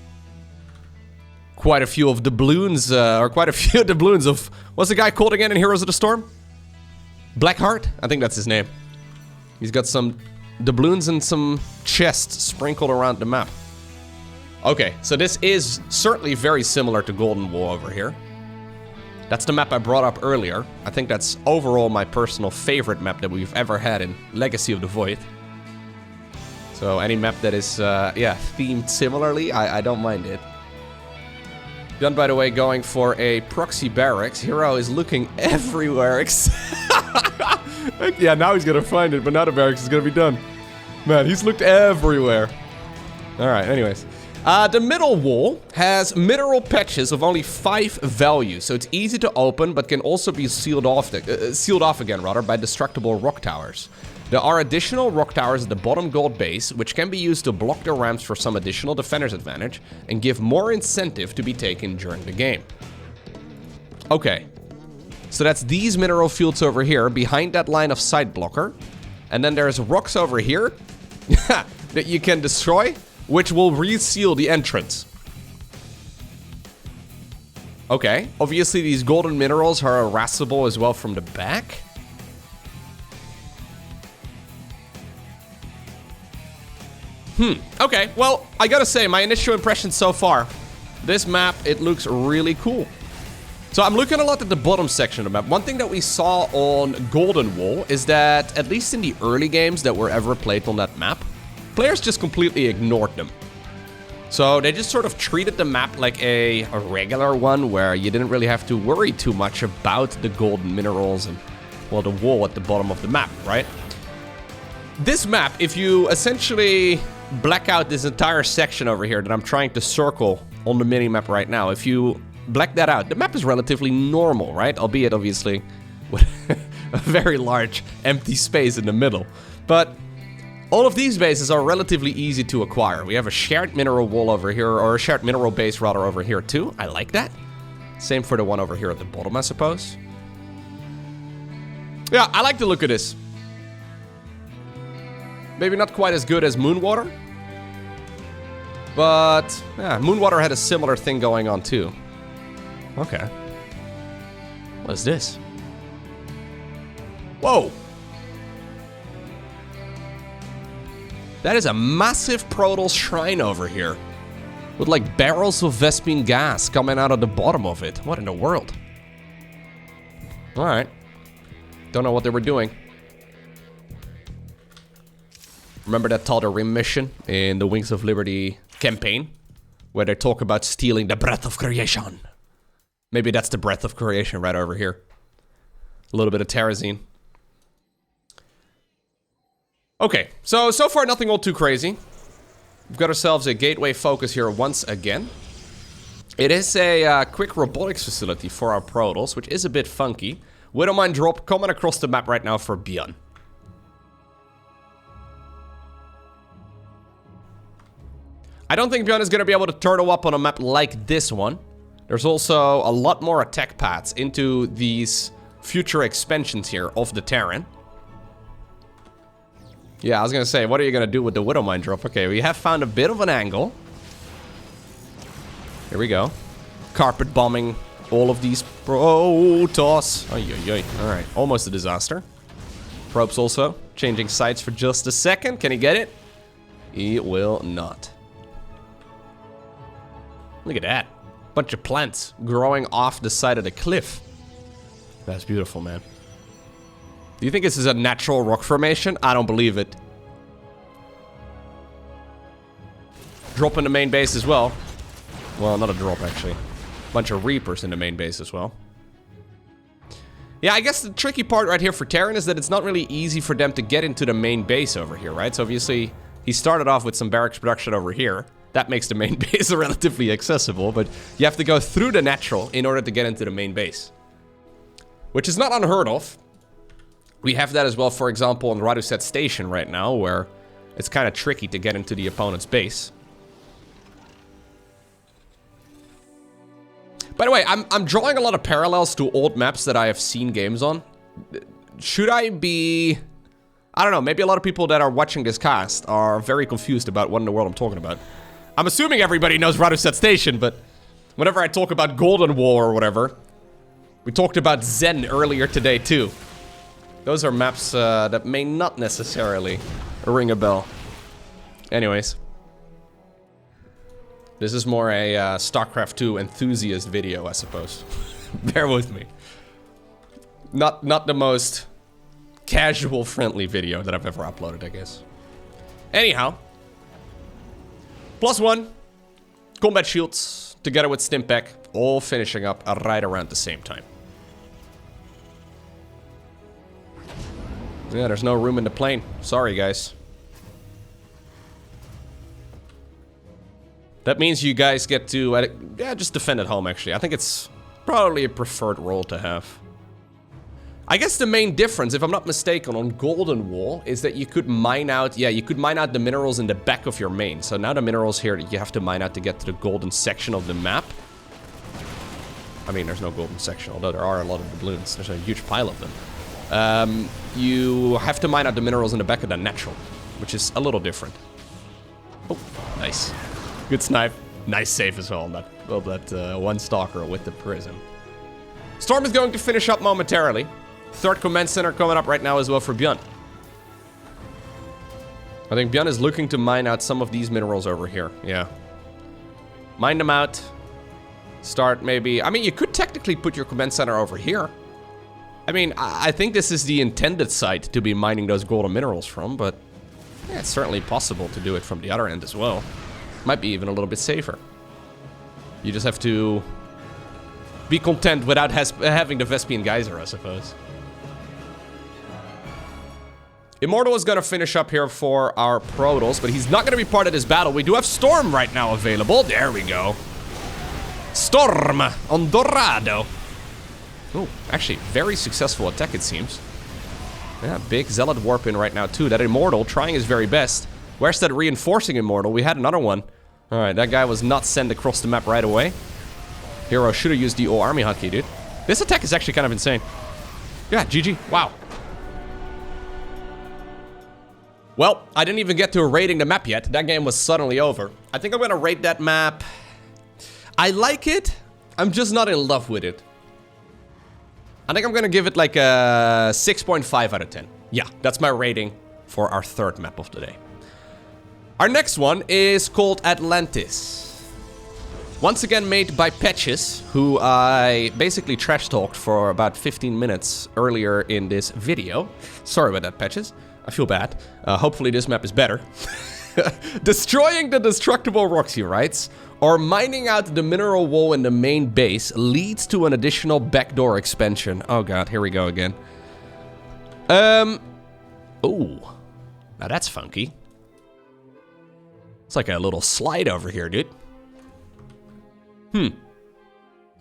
Quite a few of the balloons, or quite a few doubloons of... What's the guy called again in Heroes of the Storm? Blackheart? I think that's his name. He's got some doubloons and some chests sprinkled around the map. Okay, so this is certainly very similar to Golden Wall over here. That's the map I brought up earlier. I think that's overall my personal favorite map that we've ever had in Legacy of the Void. So any map that is, yeah, themed similarly, I don't mind it. ByuN, by the way, going for a proxy barracks. herO is looking everywhere. Yeah, now he's gonna find it, but now the barracks is gonna be done. Man, he's looked everywhere. Alright, anyways. The middle wall has mineral patches of only 5 values, so it's easy to open, but can also be sealed off again, by destructible rock towers. There are additional rock towers at the bottom gold base, which can be used to block the ramps for some additional defender's advantage, and give more incentive to be taken during the game. Okay. So that's these mineral fields over here, behind that line of sight blocker. And then there's rocks over here that you can destroy, which will reseal the entrance. Okay, obviously these golden minerals are harassable as well from the back. Okay, well, I gotta say, my initial impression so far, this map, it looks really cool. So I'm looking a lot at the bottom section of the map. One thing that we saw on Golden Wall is that, at least in the early games that were ever played on that map, players just completely ignored them. So they just sort of treated the map like a regular one where you didn't really have to worry too much about the golden minerals and, well, the wall at the bottom of the map, right? This map, if you essentially black out this entire section over here that I'm trying to circle on the mini-map right now, if you black that out, the map is relatively normal, right? Albeit, obviously, with a very large empty space in the middle. But all of these bases are relatively easy to acquire. We have a shared mineral wall over here, or a shared mineral base rather over here too. I like that. Same for the one over here at the bottom, I suppose. Yeah, I like the look of this. Maybe not quite as good as Moonwater. But, yeah, Moonwater had a similar thing going on too. Okay. What is this? Whoa! That is a massive Protoss shrine over here. With like barrels of Vespene gas coming out of the bottom of it. What in the world? Alright. Don't know what they were doing. Remember that Tal'Darim mission in the Wings of Liberty campaign? Where they talk about stealing the breath of creation. Maybe that's the breath of creation right over here. A little bit of Terrazine. Okay, so far nothing all too crazy. We've got ourselves a gateway focus here once again. It is a quick robotics facility for our Protoss, which is a bit funky. Widowmine drop coming across the map right now for ByuN. I don't think ByuN is going to be able to turtle up on a map like this one. There's also a lot more attack paths into these future expansions here of the Terran. Yeah, I was gonna say, what are you gonna do with the Widowmine drop? Okay, we have found a bit of an angle. Here we go. Carpet bombing all of these Protoss. Alright, almost a disaster. Probes also changing sights for just a second. Can he get it? He will not. Look at that. Bunch of plants growing off the side of the cliff. That's beautiful, man. Do you think this is a natural rock formation? I don't believe it. Drop in the main base as well. Well, not a drop, actually. Bunch of Reapers in the main base as well. Yeah, I guess the tricky part right here for Terran is that it's not really easy for them to get into the main base over here, right? So obviously, he started off with some barracks production over here. That makes the main base relatively accessible, but you have to go through the natural in order to get into the main base. Which is not unheard of. We have that as well, for example, on Raduset Station right now, where it's kind of tricky to get into the opponent's base. By the way, I'm drawing a lot of parallels to old maps that I have seen games on. Should I be... I don't know, maybe a lot of people that are watching this cast are very confused about what in the world I'm talking about. I'm assuming everybody knows Raduset Station, but whenever I talk about Golden War or whatever, we talked about Zen earlier today too. Those are maps that may not necessarily ring a bell. Anyways. This is more a StarCraft 2 enthusiast video, I suppose. Bear with me. Not the most casual friendly video that I've ever uploaded, I guess. Anyhow. +1. Combat shields together with Stimpack, all finishing up right around the same time. Yeah, there's no room in the plane. Sorry, guys. That means you guys get to, yeah, just defend at home, actually. I think it's probably a preferred role to have. I guess the main difference, if I'm not mistaken, on Golden Wall is that you could mine out, yeah, you could mine out the minerals in the back of your main. So now the minerals here that you have to mine out to get to the golden section of the map. I mean, there's no golden section, although there are a lot of doubloons. There's a huge pile of them. You have to mine out the minerals in the back of the natural, which is a little different. Oh, nice. Good snipe. Nice save as well on that, one stalker with the prism. Storm is going to finish up momentarily. Third command center coming up right now as well for ByuN. I think ByuN is looking to mine out some of these minerals over here. Yeah. Mine them out. Start maybe... I mean, you could technically put your command center over here. I mean, I think this is the intended site to be mining those golden minerals from, but... yeah, it's certainly possible to do it from the other end as well. Might be even a little bit safer. You just have to... be content without having the Vespian Geyser, I suppose. Immortal is going to finish up here for our Protoss, but he's not going to be part of this battle. We do have Storm right now available. There we go. Storm on Dorado. Oh, actually, very successful attack, it seems. Yeah, big Zealot Warp in right now, too. That Immortal trying his very best. Where's that reinforcing Immortal? We had another one. All right, that guy was not sent across the map right away. herO should have used the O army hotkey, dude. This attack is actually kind of insane. Yeah, GG. Wow. Well, I didn't even get to rating the map yet. That game was suddenly over. I think I'm going to rate that map. I like it. I'm just not in love with it. I think I'm going to give it like a 6.5 out of 10. Yeah, that's my rating for our third map of the day. Our next one is called Atlantis. Once again made by Patches, who I basically trash talked for about 15 minutes earlier in this video. Sorry about that, Patches. I feel bad. Hopefully this map is better. Destroying the destructible rocks, he writes, or mining out the mineral wall in the main base leads to an additional backdoor expansion. Oh god, here we go again. Ooh. Now that's funky. It's like a little slide over here, dude.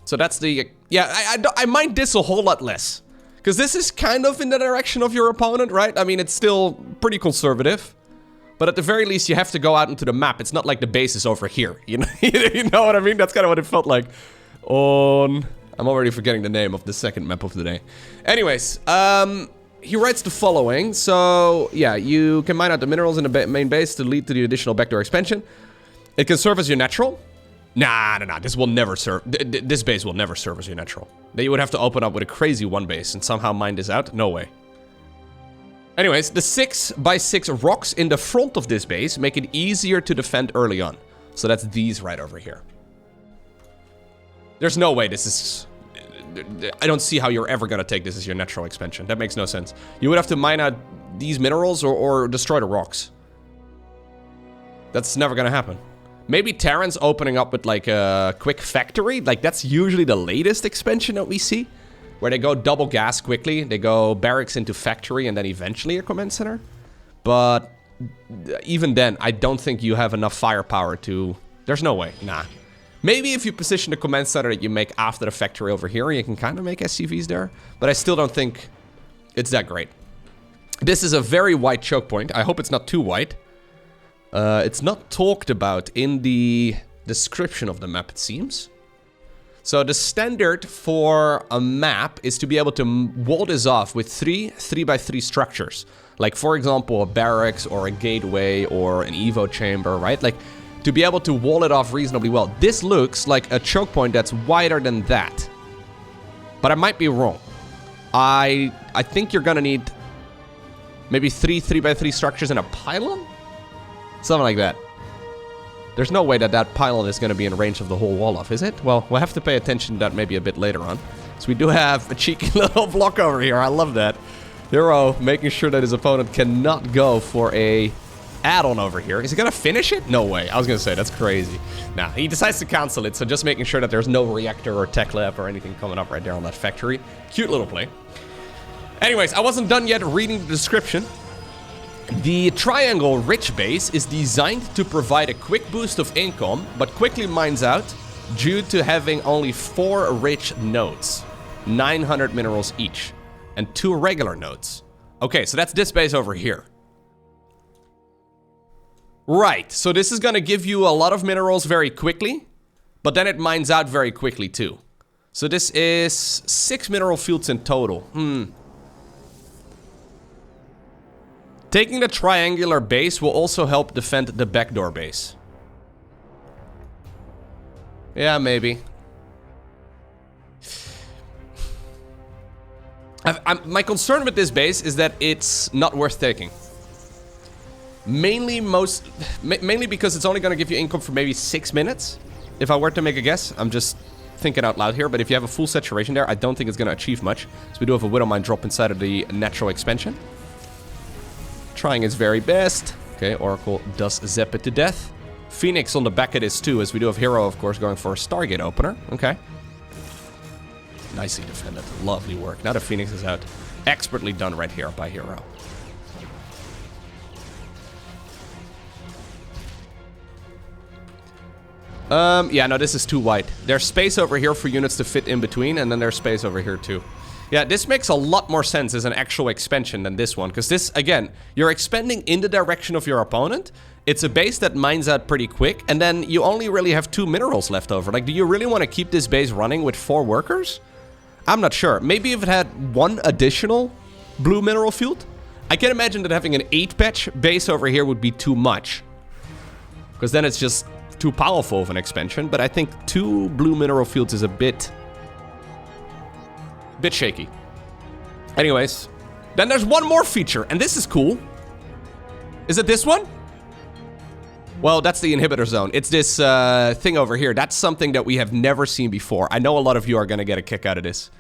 So that's the... yeah, I mind this a whole lot less. Because this is kind of in the direction of your opponent, right? I mean, it's still pretty conservative. But at the very least, you have to go out into the map. It's not like the base is over here. You know, you know what I mean? That's kind of what it felt like. On... I'm already forgetting the name of the second map of the day. Anyways, he writes the following. So, yeah, you can mine out the minerals in the main base to lead to the additional backdoor expansion. It can serve as your natural. Nah. This will never serve. This base will never serve as your natural. Then you would have to open up with a crazy one base and somehow mine this out. No way. Anyways, the 6x6 rocks in the front of this base make it easier to defend early on. So that's these right over here. There's no way this is... I don't see how you're ever going to take this as your natural expansion. That makes no sense. You would have to mine out these minerals or destroy the rocks. That's never going to happen. Maybe Terran's opening up with like a quick factory. Like that's usually the latest expansion that we see. Where they go double gas quickly. They go barracks into factory and then eventually a command center. But even then, I don't think you have enough firepower to... There's no way. Nah. Maybe if you position the command center that you make after the factory over here, you can kind of make SCVs there. But I still don't think it's that great. This is a very wide choke point. I hope it's not too wide. It's not talked about in the description of the map, it seems. So the standard for a map is to be able to wall this off with 3x3 structures. Like, for example, a barracks or a gateway or an evo chamber, right? Like, to be able to wall it off reasonably well. This looks like a choke point that's wider than that. But I might be wrong. I think you're gonna need maybe 3x3 structures and a pylon? Something like that. There's no way that that pylon is going to be in range of the whole wall off, is it? Well, we'll have to pay attention to that maybe a bit later on. So we do have a cheeky little block over here. I love that. herO making sure that his opponent cannot go for a add-on over here. Is he going to finish it? No way. I was going to say, that's crazy. Nah, he decides to cancel it. So just making sure that there's no reactor or tech lab or anything coming up right there on that factory. Cute little play. Anyways, I wasn't done yet reading the description. The triangle rich base is designed to provide a quick boost of income, but quickly mines out due to having only 4 rich nodes. 900 minerals each. And 2 regular nodes. Okay, so that's this base over here. Right, so this is gonna give you a lot of minerals very quickly, but then it mines out very quickly too. So this is 6 mineral fields in total. Taking the triangular base will also help defend the backdoor base. Yeah, maybe. My concern with this base is that it's not worth taking. Mainly because it's only going to give you income for maybe 6 minutes. If I were to make a guess, I'm just thinking out loud here. But if you have a full saturation there, I don't think it's going to achieve much. So we do have a Widow Mine drop inside of the natural expansion. Trying its very best. Okay, Oracle does zap it to death. Phoenix on the back of this too, as we do have herO, of course, going for a Stargate opener. Okay. Nicely defended. Lovely work. Now the Phoenix is out. Expertly done right here by herO. Yeah, no, this is too wide. There's space over here for units to fit in between, and then there's space over here too. Yeah, this makes a lot more sense as an actual expansion than this one. Because this, again, you're expanding in the direction of your opponent. It's a base that mines out pretty quick. And then you only really have 2 minerals left over. Like, do you really want to keep this base running with 4 workers? I'm not sure. Maybe if it had 1 additional blue mineral field? I can imagine that having an 8-patch base over here would be too much. Because then it's just too powerful of an expansion. But I think 2 blue mineral fields is a bit shaky. Anyways, then there's one more feature, and this is cool. Is it this one? Well, that's the inhibitor zone. It's this thing over here. That's something that we have never seen before. I know a lot of you are going to get a kick out of this.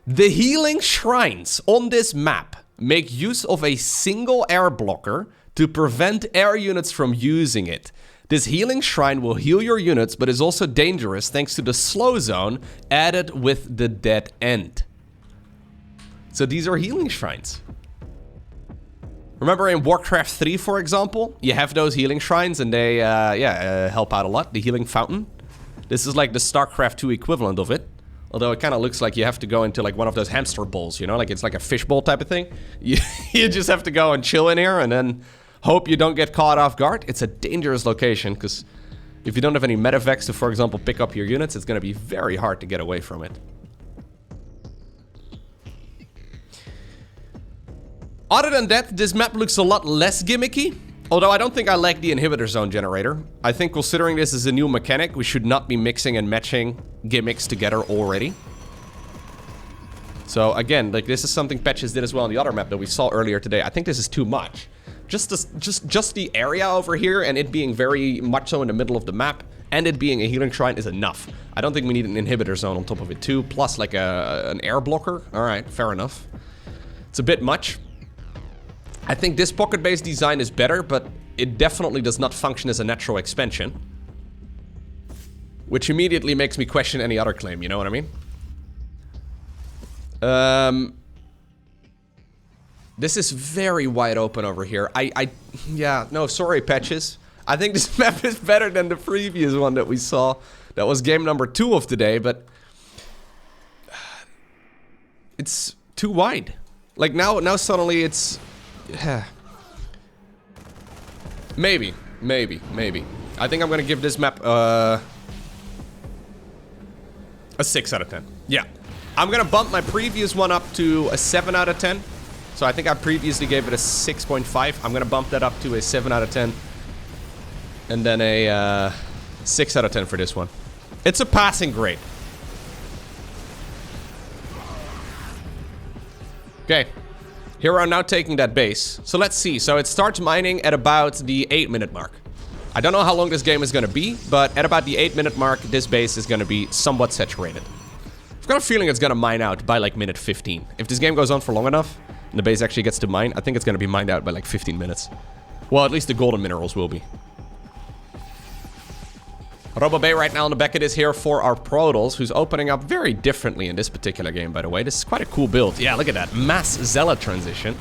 The healing shrines on this map make use of a single air blocker to prevent air units from using it. This healing shrine will heal your units, but is also dangerous thanks to the slow zone added with the dead end. So these are healing shrines. Remember in Warcraft 3, for example, you have those healing shrines and they help out a lot. The healing fountain. This is like the StarCraft 2 equivalent of it. Although it kind of looks like you have to go into like one of those hamster bowls, you know? Like it's like a fishbowl type of thing. You just have to go and chill in here and then hope you don't get caught off guard. It's a dangerous location because if you don't have any medevacs to, for example, pick up your units, it's going to be very hard to get away from it. Other than that, this map looks a lot less gimmicky. Although I don't think I like the inhibitor zone generator. I think considering this is a new mechanic, we should not be mixing and matching gimmicks together already. So again, like this is something Patches did as well on the other map that we saw earlier today. I think this is too much. Just the area over here and it being very much so in the middle of the map and it being a healing shrine is enough. I don't think we need an inhibitor zone on top of it too, plus like an air blocker. Alright, fair enough. It's a bit much. I think this pocket-based design is better, but it definitely does not function as a natural expansion. Which immediately makes me question any other claim, you know what I mean? This is very wide open over here. Yeah, no, sorry, Patches. I think this map is better than the previous one that we saw. That was game number 2 of today, but it's too wide. Like now suddenly it's... Maybe. I think I'm gonna give this map a 6 out of 10. Yeah. I'm gonna bump my previous one up to a 7 out of 10. So I think I previously gave it a 6.5. I'm gonna bump that up to a 7 out of 10. And then a 6 out of 10 for this one. It's a passing grade. Okay. herO now taking that base. So let's see. So it starts mining at about the 8-minute mark. I don't know how long this game is going to be, but at about the 8-minute mark, this base is going to be somewhat saturated. I've got a feeling it's going to mine out by like minute 15. If this game goes on for long enough, and the base actually gets to mine, I think it's going to be mined out by like 15 minutes. Well, at least the golden minerals will be. RoboBay right now on the back of this here for our Protoss, who's opening up very differently in this particular game, by the way. This is quite a cool build. Yeah, look at that. Mass Zealot transition.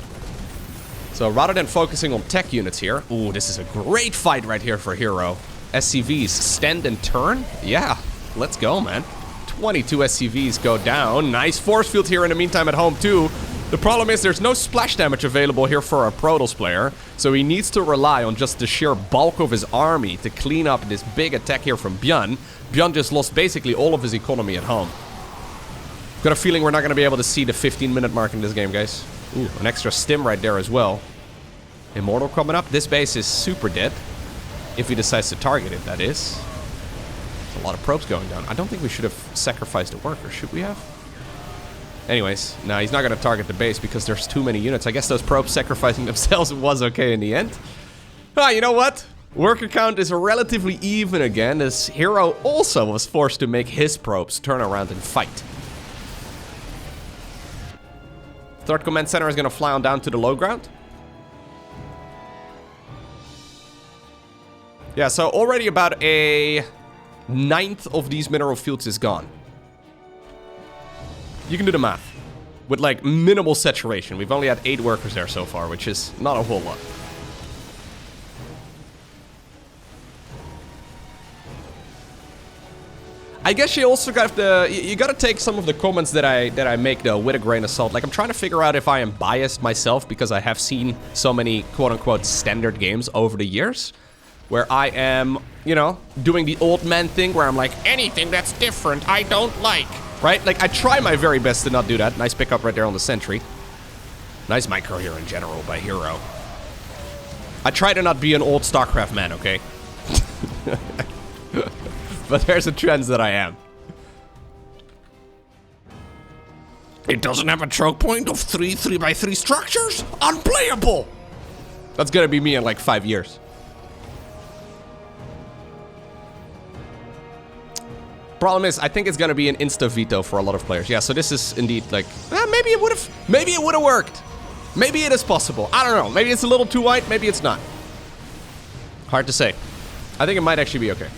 So rather than focusing on tech units here... Ooh, this is a great fight right here for herO. SCVs stand and turn? Yeah, let's go, man. 22 SCVs go down. Nice force field here in the meantime at home, too. The problem is there's no splash damage available here for a Protoss player, so he needs to rely on just the sheer bulk of his army to clean up this big attack here from ByuN. ByuN just lost basically all of his economy at home. Got a feeling we're not going to be able to see the 15-minute mark in this game, guys. Ooh, an extra stim right there as well. Immortal coming up. This base is super dead. If he decides to target it, that is. There's a lot of probes going down. I don't think we should have sacrificed a worker, should we have? Anyways, no, he's not going to target the base because there's too many units. I guess those probes sacrificing themselves was okay in the end. Ah, you know what? Worker count is relatively even again, as herO also was forced to make his probes turn around and fight. Third command center is going to fly on down to the low ground. Yeah, so already about a 9th of these mineral fields is gone. You can do the math. With like minimal saturation. We've only had 8 workers there so far, which is not a whole lot. I guess you also got you gotta take some of the comments that I make though with a grain of salt. Like, I'm trying to figure out if I am biased myself because I have seen so many quote-unquote standard games over the years where I am, you know, doing the old man thing where I'm like, anything that's different I don't like. Right? Like, I try my very best to not do that. Nice pickup right there on the sentry. Nice micro here in general by herO. I try to not be an old StarCraft man, okay? But there's a trend that I am. It doesn't have a choke point of 3 3x3 structures? Unplayable! That's gonna be me in like 5 years. Problem is, I think it's gonna be an insta veto for a lot of players. Yeah, so this is indeed like, maybe it would have worked. Maybe it is possible. I don't know. Maybe it's a little too white. Maybe it's not. Hard to say. I think it might actually be okay.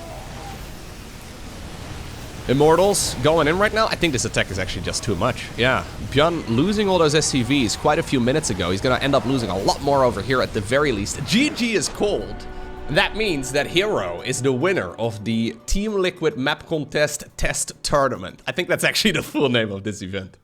Immortals going in right now. I think this attack is actually just too much. Yeah, ByuN losing all those SCVs quite a few minutes ago. He's gonna end up losing a lot more over here at the very least. GG is cold. That means that herO is the winner of the Team Liquid Map Contest Test Tournament. I think that's actually the full name of this event.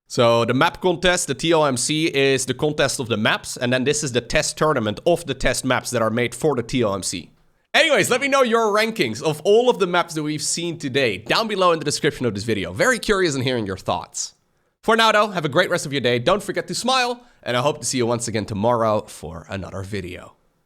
So the map contest, the TLMC, is the contest of the maps, and then this is the test tournament of the test maps that are made for the TLMC. Anyways, let me know your rankings of all of the maps that we've seen today down below in the description of this video. Very curious in hearing your thoughts. For now though, have a great rest of your day. Don't forget to smile, and I hope to see you once again tomorrow for another video.